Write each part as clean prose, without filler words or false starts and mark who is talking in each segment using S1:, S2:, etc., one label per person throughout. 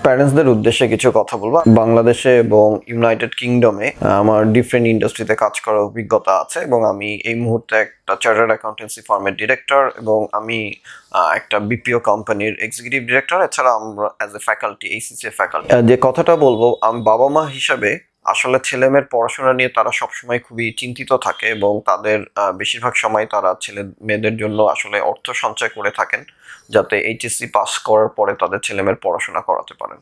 S1: প্যারেন্টসদের উদ্দেশ্যে কিছু কথা বলবো। বাংলাদেশে এবং ইউনাইটেড কিংডমে আমার ডিফারেন্ট ইন্ডাস্ট্রিতে কাজ করার অভিজ্ঞতা আছে এবং আমি এই মুহূর্তে একটা চার্টার্ড অ্যাকাউন্টেন্সি ফার্মের ডিরেক্টর এবং আমি একটা বিপিও কোম্পানির এক্সিকিউটিভ ডিরেক্টর। এছাড়া আমরা as a faculty, HSC faculty. যে কথাটা বলবো, আমি বাবা মা হিসাবে আসলে ছেলে মেয়ের পড়াশোনা নিয়ে তারা সবসময় খুবই চিন্তিত থাকে এবং তাদের বেশিরভাগ সময় তারা ছেলে মেয়েদের জন্য আসলে অর্থ সঞ্চয় করে থাকেন যাতে এইচএসসি পাস করার পরে তাদের ছেলে মেয়ের পড়াশোনা করাতে পারেন।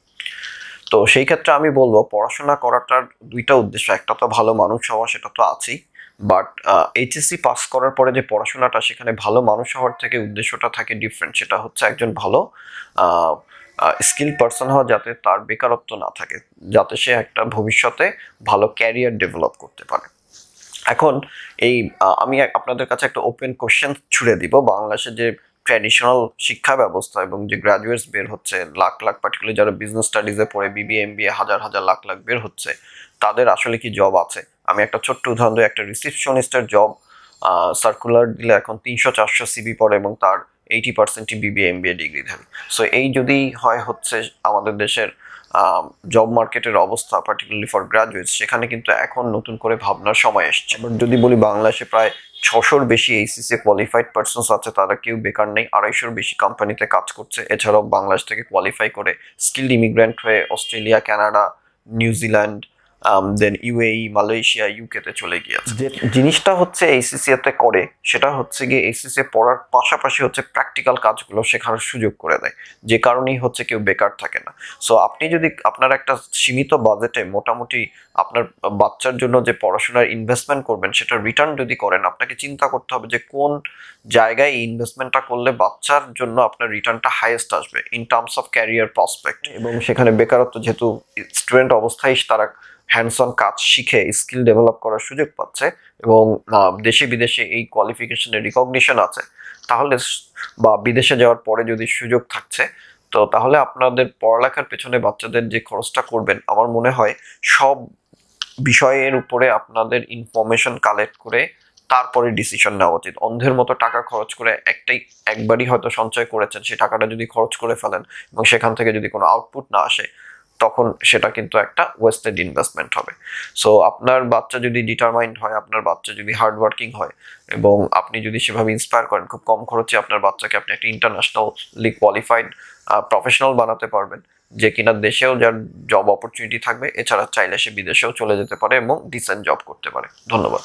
S1: তো সেই ক্ষেত্রে আমি বলবো পড়াশোনা করাটার দুইটা উদ্দেশ্য, একটা তো ভালো মানুষ হওয়া, সেটা তো আছেই, বাট এইচএসসি পাস করার পরে যে পড়াশোনাটা, সেখানে ভালো মানুষ হওয়ার থেকে উদ্দেশ্যটা থাকে ডিফারেন্ট। সেটা হচ্ছে একজন ভালো স্কিল পার্সন হওয়া, যাতে তার বেকারত্ব না থাকে, যাতে সে একটা ভবিষ্যতে ভালো ক্যারিয়ার ডেভেলপ করতে পারে। এখন এই আমি আপনাদের কাছে একটা ওপেন কোশ্চেন ছুড়ে দিব। বাংলাদেশে যে ট্র্যাডিশনাল শিক্ষা ব্যবস্থা এবং যে গ্রাজুয়েটস বের হচ্ছে লাখ লাখ, পার্টিকুলারলি যারা বিজনেস স্টাডিজে পড়ে বিবিএ এমবিএ হাজার হাজার লাখ লাখ বের হচ্ছে, তাদের আসলে কি জব আছে? আমি একটা ছোট্ট উদাহরণ দিই। একটা রিসিপশনিস্টের জব সার্কুলার দিলে এখন 300-400 সিভি পড়ে এবং তার 80%ই বিবিএ এমবিএ ডিগ্রি থাকে। সো এই যদি হচ্ছে আমাদের দেশের জব মার্কেটের অবস্থা, পার্টিকুলারলি ফর গ্রাজুয়েটস, সেখানে কিন্তু এখন নতুন করে ভাবনার সময় এসছে। বাট যদি বলি, বাংলাদেশে প্রায় 600-র বেশি এইচএসসি কোয়ালিফাইড পার্সনস আছে, তারা কেউ বেকার নেই। 250-র বেশি কোম্পানিতে কাজ করছে। এছাড়াও বাংলাদেশ থেকে কোয়ালিফাই করে স্কিলড ইমিগ্রেন্ট হয়ে অস্ট্রেলিয়া, কানাডা, নিউজিল্যান্ড, দেন ইউএই, মালয়েশিয়া, ইউকেতে চলে গিয়েছে। যে জিনিসটা হচ্ছে এইচএসসি-তে করে, সেটা হচ্ছে গিয়ে এইচএসসি পড়ার পাশাপাশি হচ্ছে প্র্যাকটিক্যাল কাজগুলো শেখার সুযোগ করে দেয়, যে কারণেই হচ্ছে কেউ বেকার থাকে না। সো আপনি যদি আপনার একটা সীমিত বাজেটে মোটামুটি আপনার বাচ্চার জন্য যে পড়াশোনার ইনভেস্টমেন্ট করবেন, সেটা রিটার্ন যদি করেন, আপনাকে চিন্তা করতে হবে যে কোন জায়গায় এই ইনভেস্টমেন্টটা করলে বাচ্চার জন্য আপনার রিটার্নটা হাইয়েস্ট আসবে in terms of career prospect. এবং সেখানে বেকারত্ব, যেহেতু স্টুডেন্ট অবস্থায় তারা হ্যান্ডস অন কাজ শিখে স্কিল ডেভেলপ করার সুযোগ পাচ্ছে এবং দেশে বিদেশে এই কোয়ালিফিকেশনের রিকগনিশন আছে, তাহলে বা বিদেশে যাওয়ার পরে যদি সুযোগ থাকছে, তো তাহলে আপনাদের পড়ালেখার পেছনে বাচ্চাদের যে খরচটা করবেন, আমার মনে হয় সব বিষয়ের উপরে আপনাদের ইনফরমেশন কালেক্ট করে তারপরে ডিসিশন নেওয়া উচিত। অন্ধের মতো টাকা খরচ করে একবারই হয়তো সঞ্চয় করেছেন, সেই টাকাটা যদি খরচ করে ফেলেন এবং সেখান থেকে যদি কোনো আউটপুট না আসে, তখন সেটা কিন্তু একটা ওয়েস্টেড ইনভেস্টমেন্ট হবে। সো আপনার বাচ্চা যদি ডিটারমাইন্ড হয়, আপনার বাচ্চা যদি হার্ড ওয়ার্কিং হয় এবং আপনি যদি সেভাবে ইন্সপায়ার করেন, খুব কম খরচে আপনার বাচ্চাকে আপনি একটা ইন্টারন্যাশনালি কোয়ালিফাইড প্রফেশনাল বানাতে পারবেন, যে কিনা দেশেও যার জব অপরচুনিটি থাকবে, এছাড়া চাইলে সে বিদেশেও চলে যেতে পারে এবং ডিসেন্ট জব করতে পারে। ধন্যবাদ।